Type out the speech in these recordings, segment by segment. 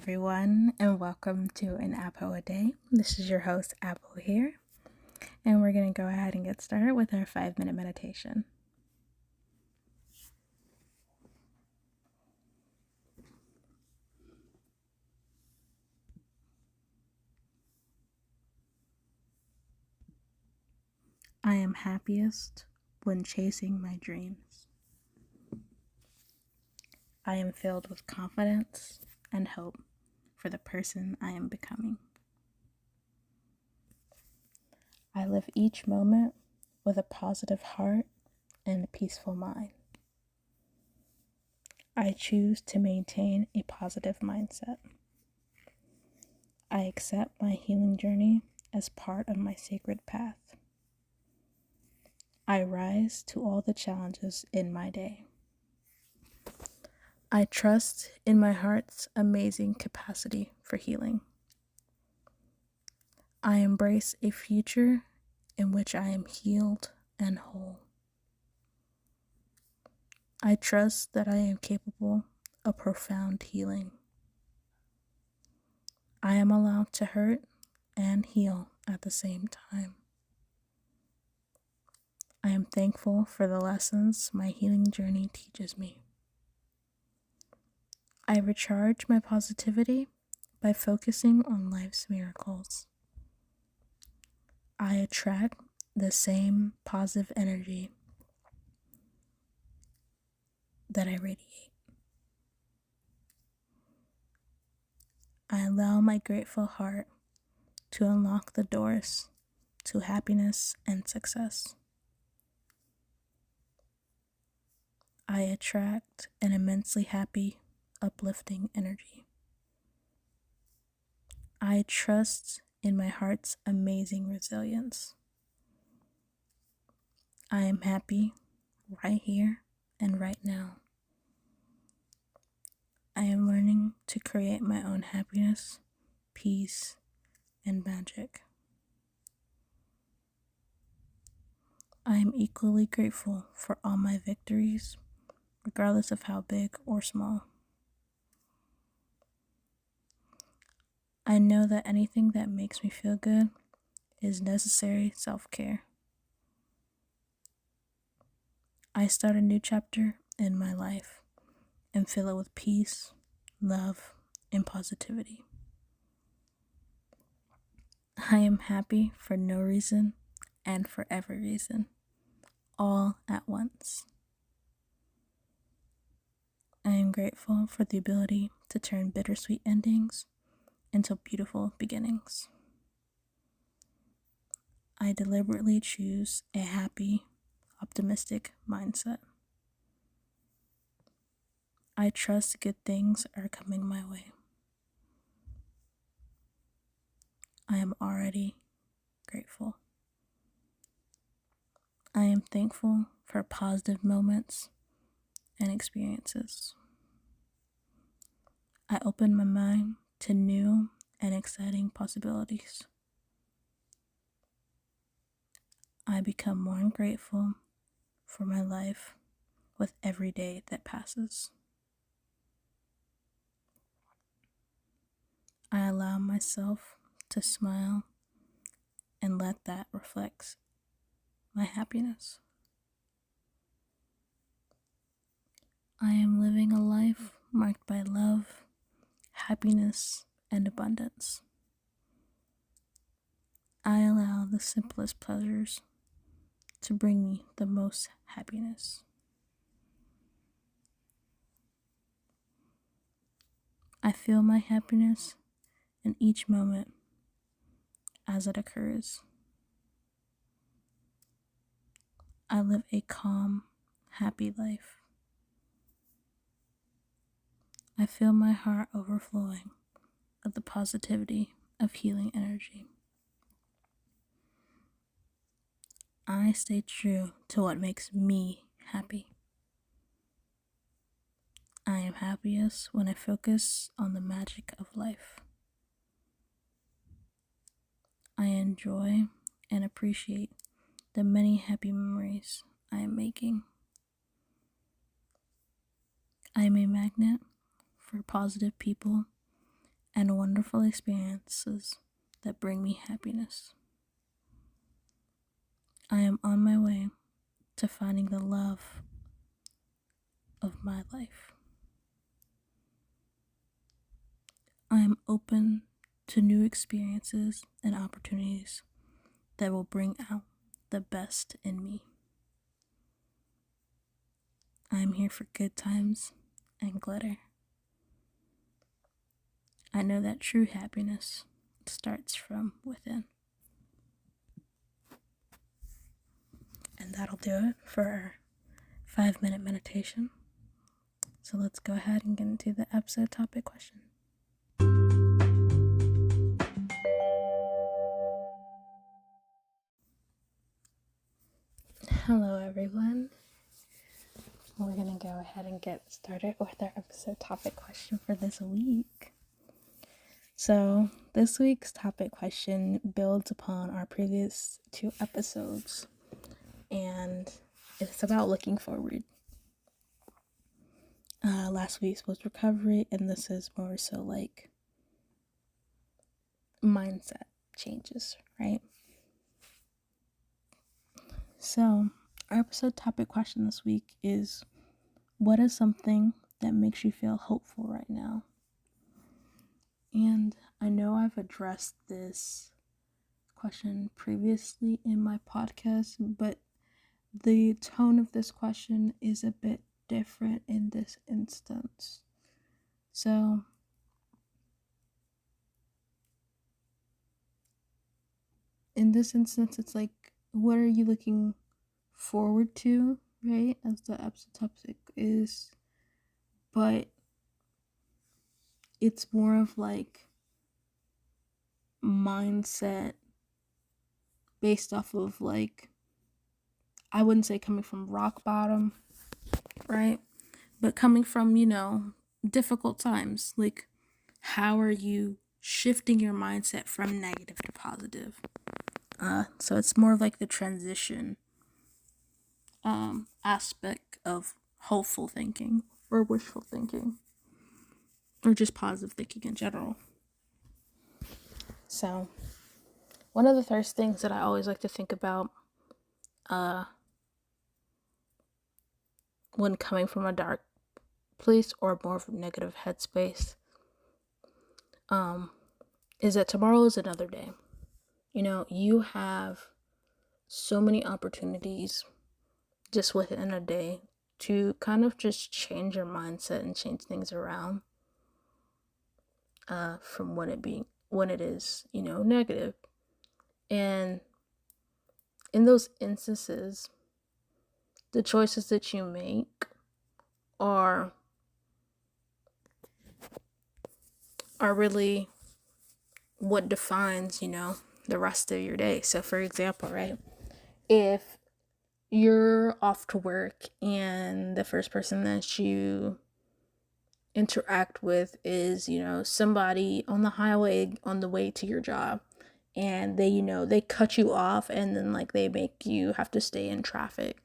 everyone, and welcome to an Apple a Day. This is your host, Apple, here, and we're going to go ahead and get started with our 5-minute meditation. I am happiest when chasing my dreams. I am filled with confidence and hope for the person I am becoming. I live each moment with a positive heart and a peaceful mind. I choose to maintain a positive mindset. I accept my healing journey as part of my sacred path. I rise to all the challenges in my day. I trust in my heart's amazing capacity for healing. I embrace a future in which I am healed and whole. I trust that I am capable of profound healing. I am allowed to hurt and heal at the same time. I am thankful for the lessons my healing journey teaches me. I recharge my positivity by focusing on life's miracles. I attract the same positive energy that I radiate. I allow my grateful heart to unlock the doors to happiness and success. I attract an immensely happy, uplifting energy. I trust in my heart's amazing resilience. I am happy right here and right now. I am learning to create my own happiness, peace, and magic. I am equally grateful for all my victories, regardless of how big or small. I know that anything that makes me feel good is necessary self-care. I start a new chapter in my life and fill it with peace, love, and positivity. I am happy for no reason and for every reason, all at once. I am grateful for the ability to turn bittersweet endings into beautiful beginnings. I deliberately choose a happy, optimistic mindset. I trust good things are coming my way. I am already grateful. I am thankful for positive moments and experiences. I open my mind to new and exciting possibilities. I become more grateful for my life with every day that passes. I allow myself to smile and let that reflect my happiness. I am living a life marked by love, happiness, and abundance. I allow the simplest pleasures to bring me the most happiness. I feel my happiness in each moment as it occurs. I live a calm, happy life. I feel my heart overflowing with the positivity of healing energy. I stay true to what makes me happy. I am happiest when I focus on the magic of life. I enjoy and appreciate the many happy memories I am making. I am a magnet for positive people and wonderful experiences that bring me happiness. I am on my way to finding the love of my life. I am open to new experiences and opportunities that will bring out the best in me. I am here for good times and glitter. I know that true happiness starts from within. And that'll do it for our 5-minute meditation. So let's go ahead and get into the episode topic question. Hello, everyone. We're going to go ahead and get started with our episode topic question for this week. So, this week's topic question builds upon our previous 2 episodes, and it's about looking forward. Last week's was recovery, and this is more so like mindset changes, right? So, our episode topic question this week is, what is something that makes you feel hopeful right now? And I know I've addressed this question previously in my podcast, but the tone of this question is a bit different in this instance. So, in this instance, it's like, what are you looking forward to, right? As the episode topic is. But it's more of like mindset based off of like, I wouldn't say coming from rock bottom, right? But coming from, difficult times. Like, how are you shifting your mindset from negative to positive? So it's more like the transition aspect of hopeful thinking or wishful thinking or just positive thinking in general. So one of the first things that I always like to think about when coming from a dark place or more of a negative headspace is that tomorrow is another day. You have so many opportunities just within a day to kind of just change your mindset and change things around from when it is, negative. And in those instances, the choices that you make are really what defines, the rest of your day. So for example, right, if you're off to work and the first person that you interact with is, somebody on the highway on the way to your job, and they cut you off, and then like they make you have to stay in traffic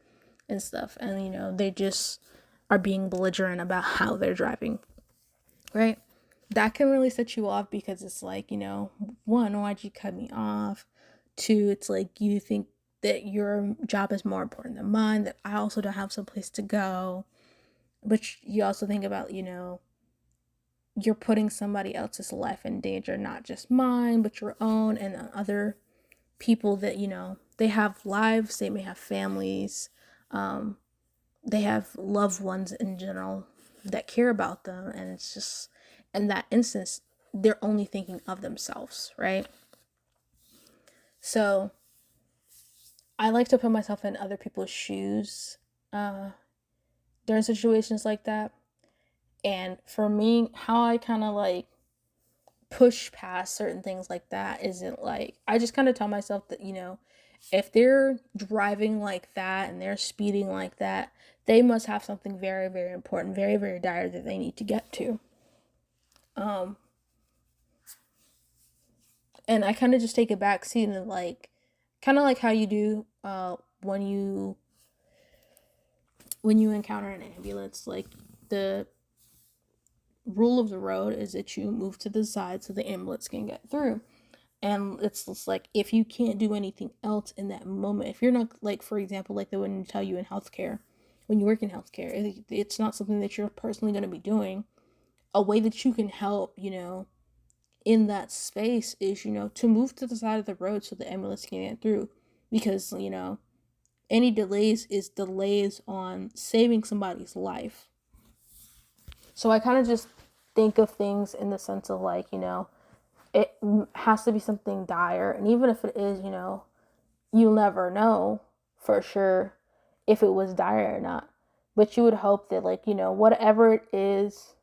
and stuff, and they just are being belligerent about how they're driving, right? That can really set you off because it's like, one, why'd you cut me off? Two, it's like you think that your job is more important than mine, that I also don't have some place to go. But you also think about, you're putting somebody else's life in danger, not just mine, but your own and other people that, they have lives, they may have families, they have loved ones in general that care about them. And it's just, in that instance, they're only thinking of themselves, right? So I like to put myself in other people's shoes during situations like that. And for me, how I kind of like push past certain things like that isn't like, I just kind of tell myself that, if they're driving like that and they're speeding like that, they must have something very, very important, very, very dire that they need to get to. And I kind of just take a back seat and like, kind of like how you do when you encounter an ambulance, like the rule of the road is that you move to the side so the ambulance can get through. And it's just like, if you can't do anything else in that moment, if you're not, like, for example, like they wouldn't tell you in healthcare, when you work in healthcare, it's not something that you're personally going to be doing. A way that you can help, in that space is, to move to the side of the road so the ambulance can get through. Because, any delays is delays on saving somebody's life. So I kind of just think of things in the sense of like, it has to be something dire. And even if it is, you'll never know for sure if it was dire or not. But you would hope that, like, whatever it is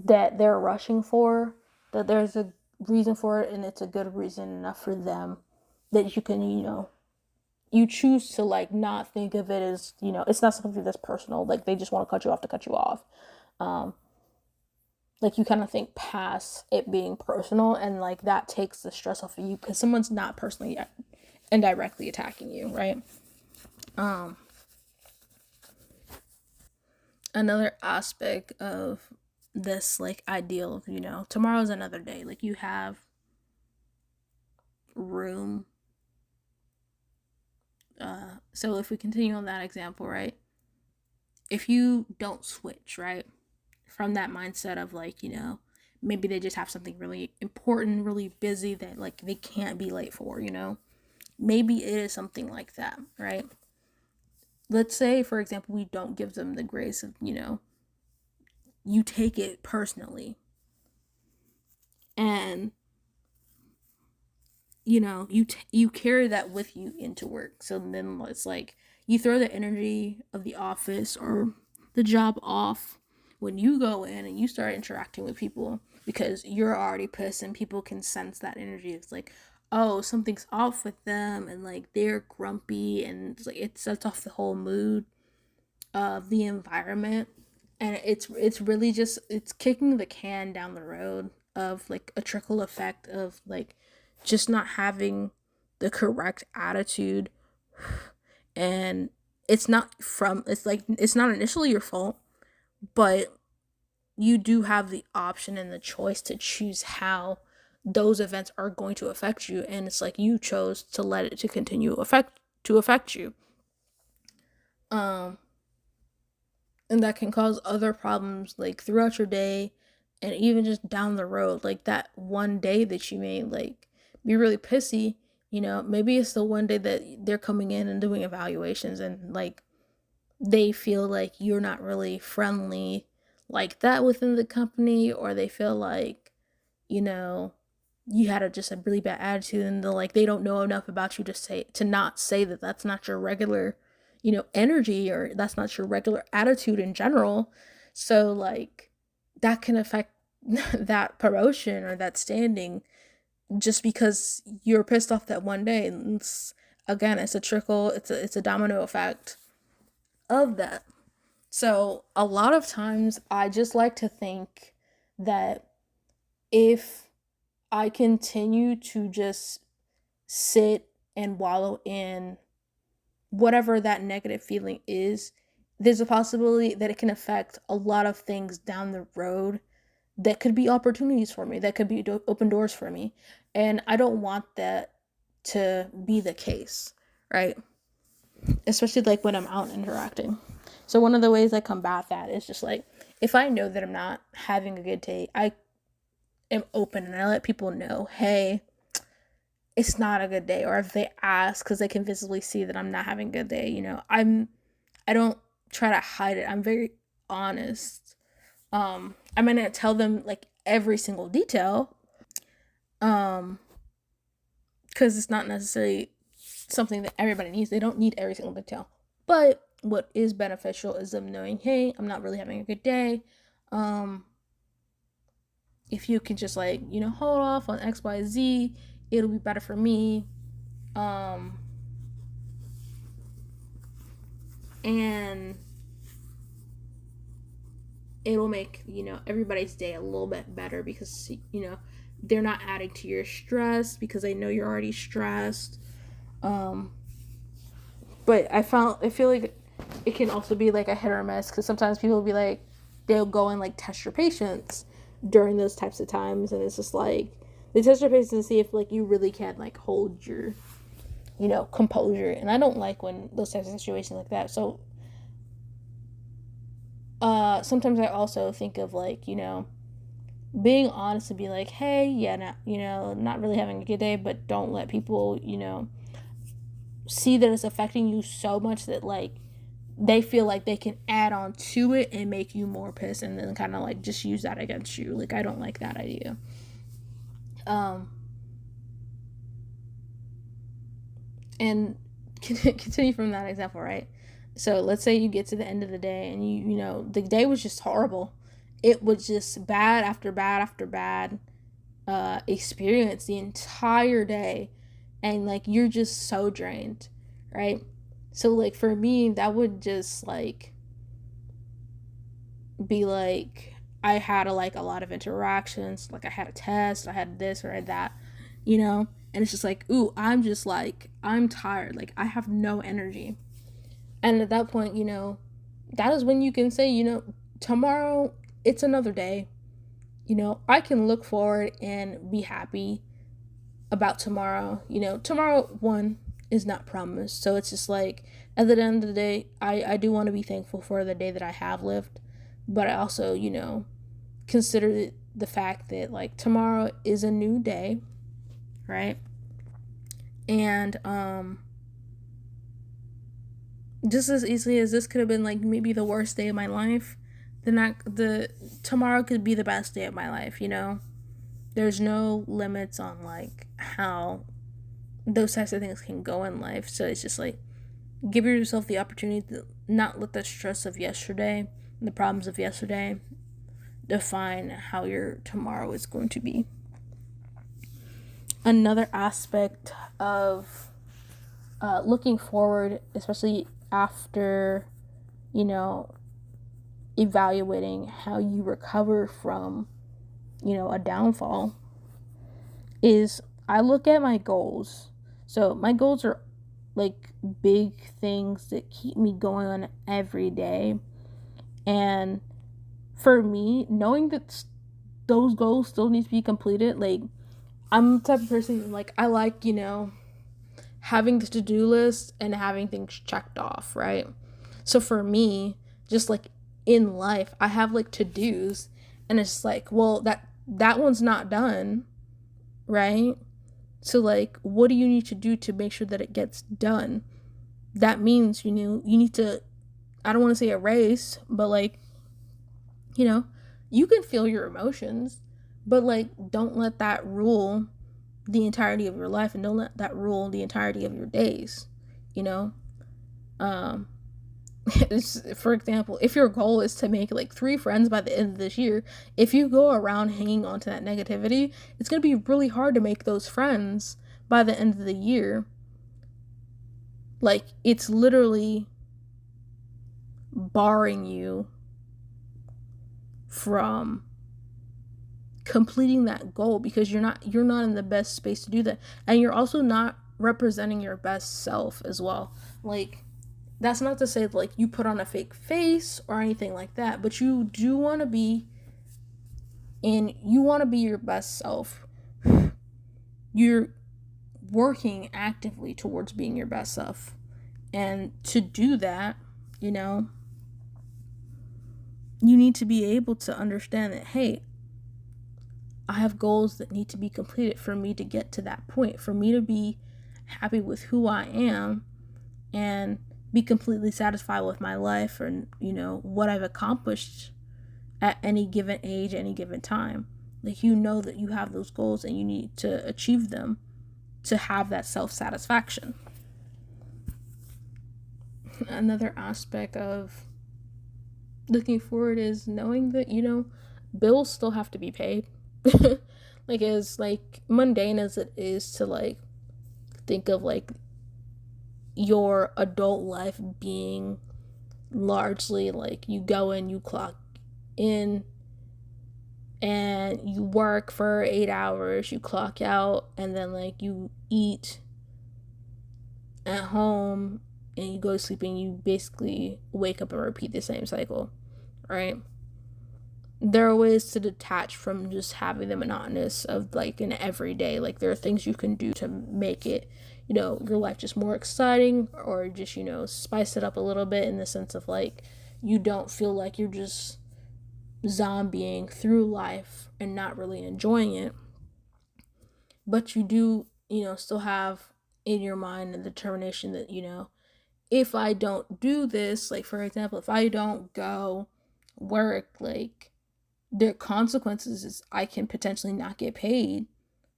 that they're rushing for, that there's a reason for it and it's a good reason enough for them that you can, you choose to, like, not think of it as, it's not something that's personal. Like, they just want to cut you off to cut you off. Like, you kind of think past it being personal, and like that takes the stress off of you because someone's not personally and directly attacking you, right? Another aspect of this, like, ideal of, tomorrow's another day. Like, you have room. So if we continue on that example, right? If you don't switch, right, from that mindset of like, maybe they just have something really important, really busy that like they can't be late for, maybe it is something like that, right? Let's say, for example, we don't give them the grace of, you take it personally. And, you carry that with you into work. So then it's like you throw the energy of the office or the job off when you go in and you start interacting with people because you're already pissed and people can sense that energy. It's like, oh, something's off with them and like they're grumpy, and it's like it sets off the whole mood of the environment. And it's really just, it's kicking the can down the road of like a trickle effect of like just not having the correct attitude. And it's not initially your fault, but you do have the option and the choice to choose how those events are going to affect you, and it's like you chose to let it to continue to affect you. And that can cause other problems like throughout your day and even just down the road. Like that one day that you may like be really pissy, maybe it's the one day that they're coming in and doing evaluations and like they feel like you're not really friendly like that within the company, or they feel like, you had just a really bad attitude, and they don't know enough about you to not say that that's not your regular, energy, or that's not your regular attitude in general. So like that can affect that promotion or that standing just because you're pissed off that one day. And it's a trickle, it's a domino effect of that. So a lot of times I just like to think that if I continue to just sit and wallow in whatever that negative feeling is, there's a possibility that it can affect a lot of things down the road that could be opportunities for me, that could be open doors for me. And I don't want that to be the case, right? Especially like when I'm out interacting. So one of the ways I combat that is just like, if I know that I'm not having a good day, I am open and I let people know, hey, it's not a good day. Or if they ask because they can visibly see that I'm not having a good day, I don't try to hide it. I'm very honest. I'm gonna tell them like every single detail, because it's not necessarily something that everybody needs. They don't need every single detail. But what is beneficial is them knowing, hey, I'm not really having a good day. If you can just like, hold off on XYZ, it'll be better for me. And it'll make, everybody's day a little bit better because, they're not adding to your stress because they know you're already stressed. But I feel like it can also be like a hit or miss, because sometimes people will be like, they'll go and like test your patience during those types of times, and it's just like they test your patience to see if like you really can like hold your, you know, composure. And I don't like when those types of situations like that. So sometimes I also think of like, you know, being honest and be like, hey, yeah, not, you know, not really having a good day, but don't let people, you know, see that it's affecting you so much that like they feel like they can add on to it and make you more pissed, and then kind of like just use that against you. Like, I don't like that idea. And continue from that example, right? So let's say you get to the end of the day and you know, the day was just horrible. It was just bad after bad after bad experience the entire day, and like you're just so drained, right? So like for me, that would just like be like I had a lot of interactions, like I had a test, I had this or that, you know, and it's just like, ooh, I'm just like, I'm tired, like I have no energy. And at that point, you know, that is when you can say, you know, tomorrow it's another day. You know, I can look forward and be happy about tomorrow. You know, tomorrow, one, is not promised. So it's just like, at the end of the day, I do want to be thankful for the day that I have lived. But I also, you know, consider the fact that, like, tomorrow is a new day, right? And, just as easily as this could have been, like, maybe the worst day of my life, the tomorrow could be the best day of my life, you know? There's no limits on like how those types of things can go in life. So it's just like, give yourself the opportunity to not let the stress of yesterday, the problems of yesterday, define how your tomorrow is going to be. Another aspect of looking forward, especially after, you know, evaluating how you recover from, you know, a downfall, is I look at my goals. So my goals are like big things that keep me going on every day. And for me, knowing that those goals still need to be completed, like I'm the type of person, like I like, you know, having the to-do list and having things checked off, right? So for me, just like in life, I have like to-dos, and it's like, well, that one's not done, right? So like, what do you need to do to make sure that it gets done? That means, you know, you need to, I don't want to say erase, but like, you know, you can feel your emotions, but like, don't let that rule the entirety of your life, and don't let that rule the entirety of your days, you know? Um, for example, if your goal is to make like 3 friends by the end of this year, if you go around hanging on to that negativity, it's going to be really hard to make those friends by the end of the year. Like, it's literally barring you from completing that goal, because you're not in the best space to do that, and you're also not representing your best self as well. Like, that's not to say like you put on a fake face or anything like that, but you do want to be your best self. You're working actively towards being your best self, and to do that, you know, you need to be able to understand that, hey, I have goals that need to be completed for me to get to that point, for me to be happy with who I am and be completely satisfied with my life, and, you know, what I've accomplished at any given age, any given time. Like, you know that you have those goals and you need to achieve them to have that self-satisfaction. Another aspect of looking forward is knowing that, you know, bills still have to be paid. Like, as like mundane as it is to like think of like your adult life being largely like you go in, you clock in, and you work for 8 hours, you clock out, and then like you eat at home and you go to sleep, and you basically wake up and repeat the same cycle, right? there are ways to detach from just having the monotonous of like an everyday. Like there are things you can do to make it, your life just more exciting, or just, spice it up a little bit in the sense of like you don't feel like you're just zombieing through life and not really enjoying it. But you do, still have in your mind the determination that, if I don't do this, like for example, if I don't go work, like the consequences is I can potentially not get paid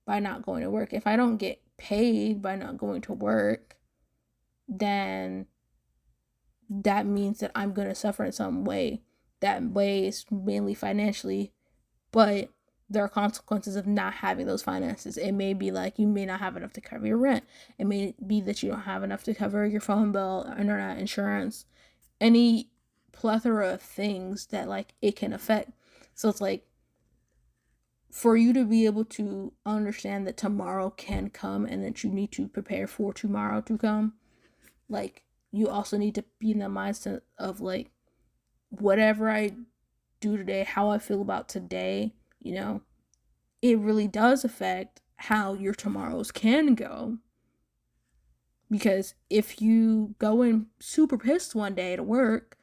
by not going to work. If I don't get paid by not going to work, then that means that I'm going to suffer in some way. That way is mainly financially, but there are consequences of not having those finances. It may be like you may not have enough to cover your rent. It may be that you don't have enough to cover your phone bill, internet, insurance, any plethora of things that like it can affect. So it's like for you to be able to understand that tomorrow can come and that you need to prepare for tomorrow to come, like you also need to be in the mindset of like whatever I do today, how I feel about today, it really does affect how your tomorrows can go. Because if you go in super pissed one day to work,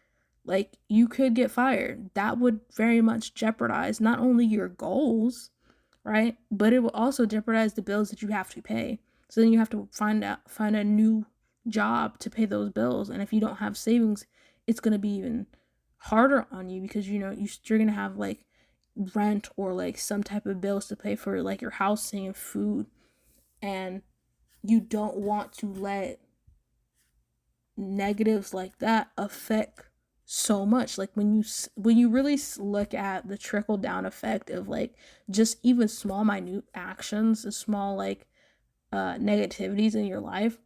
like you could get fired. That would very much jeopardize not only your goals, right? But it will also jeopardize the bills that you have to pay. So then you have to find a new job to pay those bills. And if you don't have savings, it's going to be even harder on you because you're going to have like rent or like some type of bills to pay for like your housing and food, and you don't want to let negatives like that affect so much. Like when you really look at the trickle down effect of like just even small minute actions and small like negativities in your life,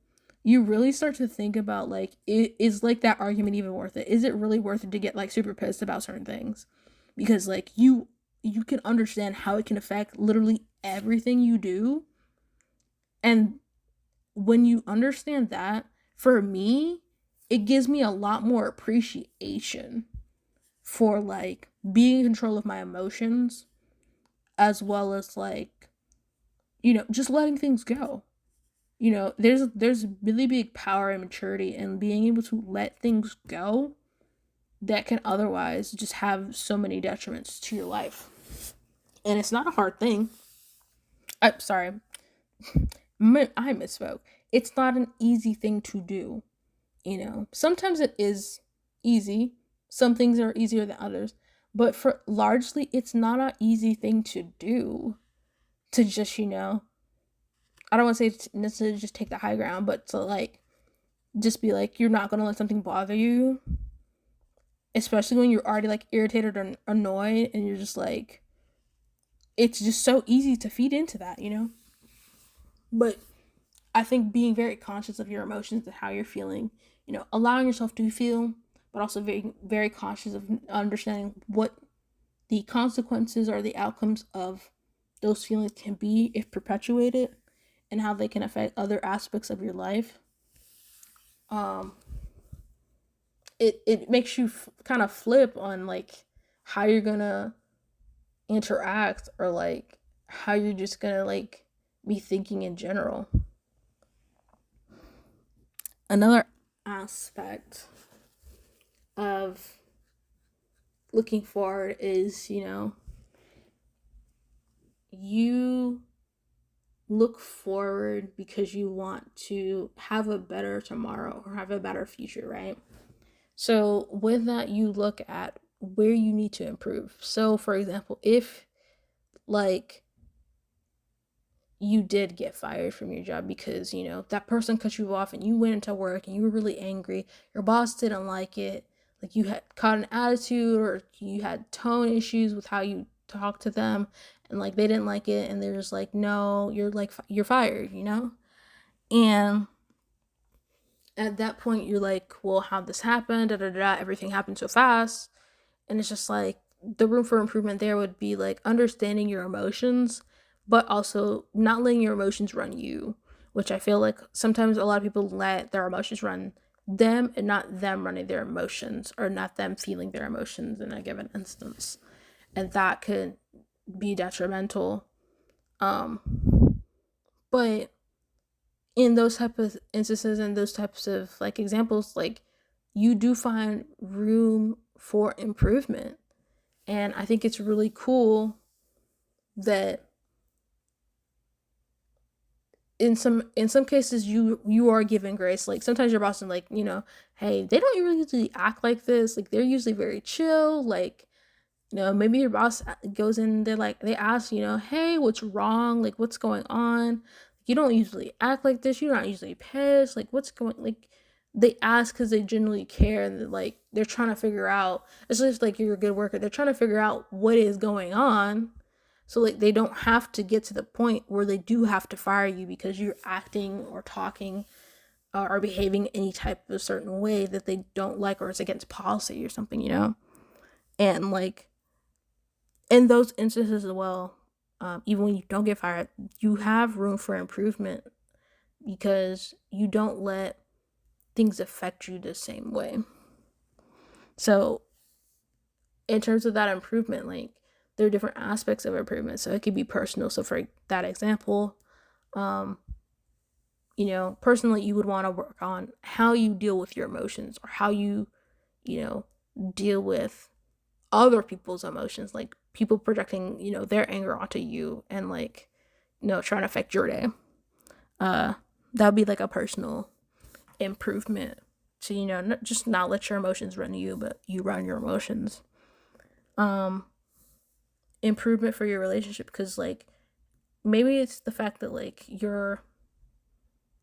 you really start to think about like, is like that argument even worth it? Is it really worth it to get like super pissed about certain things? Because like you can understand how it can affect literally everything you do. And when you understand that, for me, it gives me a lot more appreciation for like being in control of my emotions, as well as like, just letting things go. There's really big power and maturity in being able to let things go that can otherwise just have so many detriments to your life. And it's not a hard thing. I'm sorry. I misspoke. It's not an easy thing to do. Sometimes it is easy. Some things are easier than others. But for largely, it's not an easy thing to do. To just, I don't want to say necessarily just take the high ground, but to like, just be like, you're not going to let something bother you. Especially when you're already like irritated or annoyed and you're just like, it's just so easy to feed into that, But I think being very conscious of your emotions and how you're feeling, allowing yourself to feel, but also very, very conscious of understanding what the consequences or the outcomes of those feelings can be if perpetuated, and how they can affect other aspects of your life. It makes you kind of flip on like how you're gonna interact, or like how you're just gonna like be thinking in general. Another aspect of looking forward is, you look forward because you want to have a better tomorrow or have a better future, right? So with that, you look at where you need to improve. So for example, if like you did get fired from your job because, that person cut you off and you went into work and you were really angry, your boss didn't like it, like you had caught an attitude or you had tone issues with how you talk to them, and like they didn't like it and they're just like, no, you're fired, And at that point you're like, well, how'd this happen? Da da da, everything happened so fast. And it's just like the room for improvement there would be like understanding your emotions, but also not letting your emotions run you, which I feel like sometimes a lot of people let their emotions run them and not them running their emotions, or not them feeling their emotions in a given instance. and that could be detrimental. Um, but in those type of instances and those types of like examples, like you do find room for improvement. And I think it's really cool that in some cases you are given grace. Like sometimes your boss is like, hey, they don't really usually act like this. Like they're usually very chill. Like, maybe your boss goes in, they're like, they ask, hey, what's wrong? Like, what's going on? You don't usually act like this. You're not usually pissed. Like, what's going, like, they ask because they genuinely care, and like they're trying to figure out. It's just like you're a good worker. They're trying to figure out what is going on, so like they don't have to get to the point where they do have to fire you because you're acting or talking or behaving any type of certain way that they don't like, or it's against policy or something. And like in those instances as well, even when you don't get fired, you have room for improvement because you don't let things affect you the same way. So in terms of that improvement, like there are different aspects of improvement. So it could be personal. So for that example, personally, you would want to work on how you deal with your emotions, or how you deal with other people's emotions, like people projecting, their anger onto you, and like, trying to affect your day. That would be like a personal improvement to, just not let your emotions run you, but you run your emotions. Improvement for your relationship, because like maybe it's the fact that like your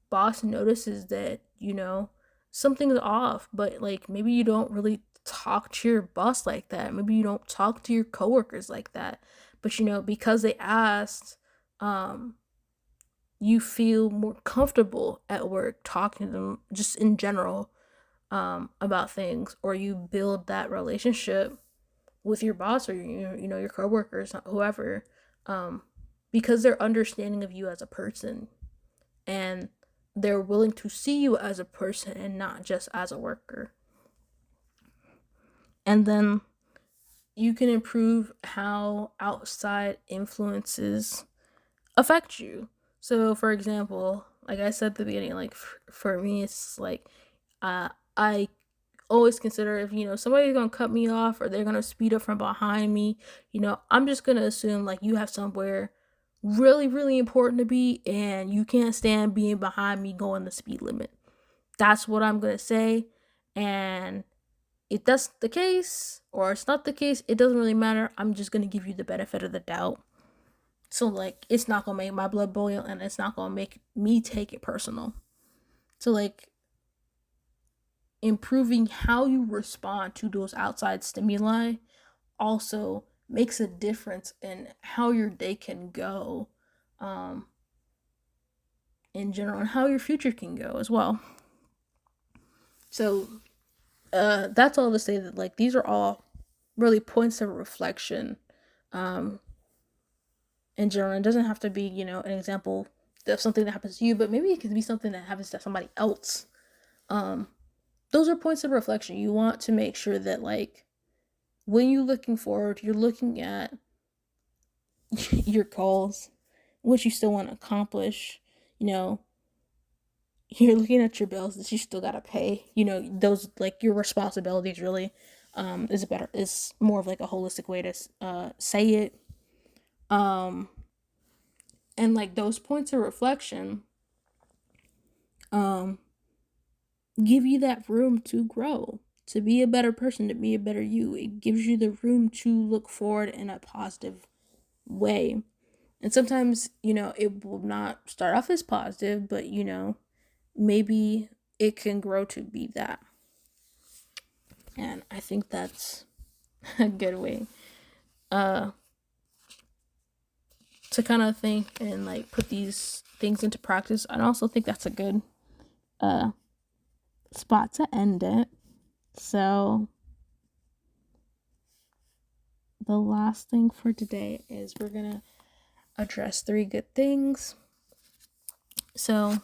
boss notices that something's off, but like maybe you don't really talk to your boss like that. Maybe you don't talk to your coworkers like that, but because they asked, you feel more comfortable at work talking to them just in general, about things, or you build that relationship with your boss, or your coworkers, whoever, because they're understanding of you as a person, and they're willing to see you as a person and not just as a worker. And then you can improve how outside influences affect you. So, for example, like I said at the beginning, like for me, it's like I always consider, if somebody's gonna cut me off or they're gonna speed up from behind me, I'm just gonna assume like you have somewhere really, really important to be, and you can't stand being behind me going the speed limit. That's what I'm gonna say. And if that's the case or it's not the case, it doesn't really matter. I'm just gonna give you the benefit of the doubt. So like it's not gonna make my blood boil, and it's not gonna make me take it personal. So like improving how you respond to those outside stimuli also makes a difference in how your day can go, um, in general, and how your future can go as well. So that's all to say that like these are all really points of reflection, um, in general. It doesn't have to be an example of something that happens to you, but maybe it can be something that happens to somebody else. Um, those are points of reflection. You want to make sure that like when you're looking forward, you're looking at your goals, what you still want to accomplish. You know, you're looking at your bills that you still gotta pay. Those like your responsibilities really, is more of like a holistic way to say it. Um, and like those points of reflection, um, give you that room to grow, to be a better person, to be a better you. It gives you the room to look forward in a positive way. And sometimes, it will not start off as positive, but, maybe it can grow to be that. And I think that's a good way uh, to kind of think and like put these things into practice. I also think that's a good uh, spot to end it. So the last thing for today is we're gonna address 3 good things. So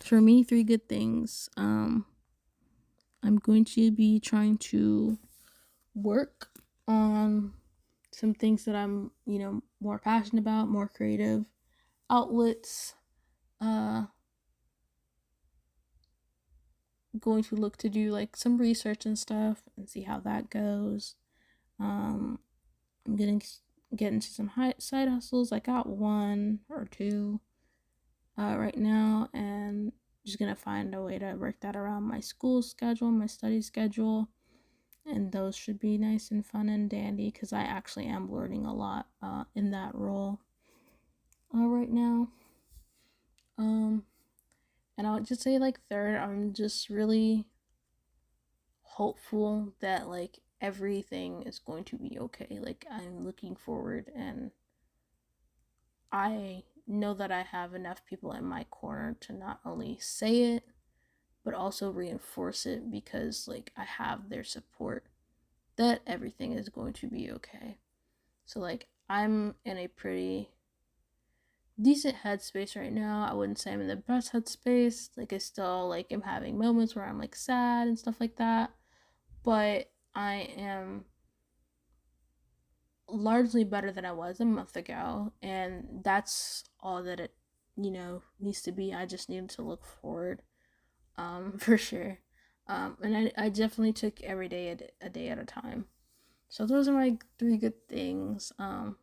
for me, 3 good things. I'm going to be trying to work on some things that I'm, more passionate about, more creative outlets. Going to look to do like some research and stuff and see how that goes. I'm getting get into some side hustles. I got one or two right now, and just gonna find a way to work that around my school schedule, my study schedule, and those should be nice and fun and dandy because I actually am learning a lot in that role right now. And I would just say, like, third, I'm just really hopeful that, like, everything is going to be okay. Like, I'm looking forward, and I know that I have enough people in my corner to not only say it, but also reinforce it because, like, I have their support that everything is going to be okay. So, like, I'm in a pretty decent headspace right now. I wouldn't say I'm in the best headspace. Like, I still, like, am having moments where I'm, like, sad and stuff like that. But I am largely better than I was a month ago. And that's all that it, needs to be. I just need to look forward, for sure. And I definitely took every day a day at a time. So those are my 3 good things. I'm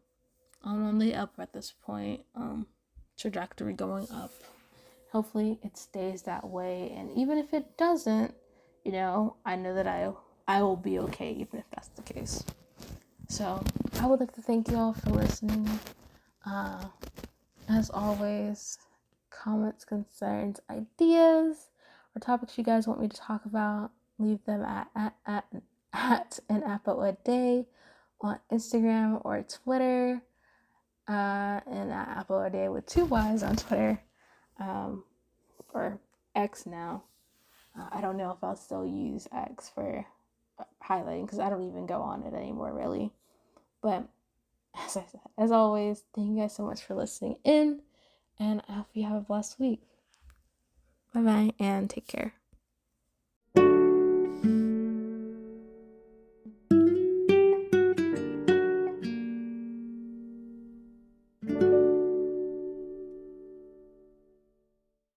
on the up at this point. Trajectory going up. Hopefully it stays that way, and even if it doesn't, I know that I will be okay even if that's the case. So I would like to thank you all for listening. As always, comments, concerns, ideas, or topics you guys want me to talk about, leave them at an apple a day on Instagram or Twitter, and at apple a day with 2 Y's on Twitter, or X now. I don't know if I'll still use X for highlighting because I don't even go on it anymore, really. But as I said, as always, thank you guys so much for listening in, and I hope you have a blessed week. Bye bye, and take care.